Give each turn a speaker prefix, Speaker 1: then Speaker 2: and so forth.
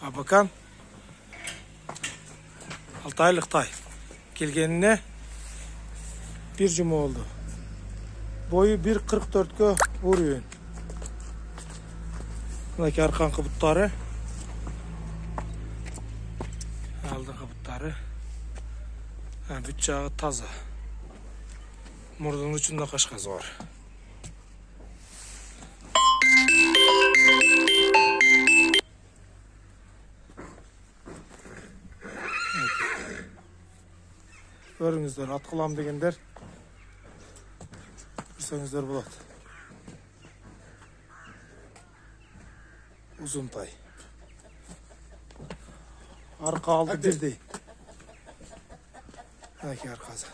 Speaker 1: Абакан 6 айлық тай. Келгеніне бір жұма oldu. Бойы 1.44-ке өрген. Мынакей арқанқы бұттары. Алдыңғы бұттары. Бүт жағы таза. Мұрдың ұшында қашқазы бар. Көріңіздер, ат қылам дегендер көрсеңіздер болады. Ұзын тай. Арқа алды бірдей. Әке арқасы.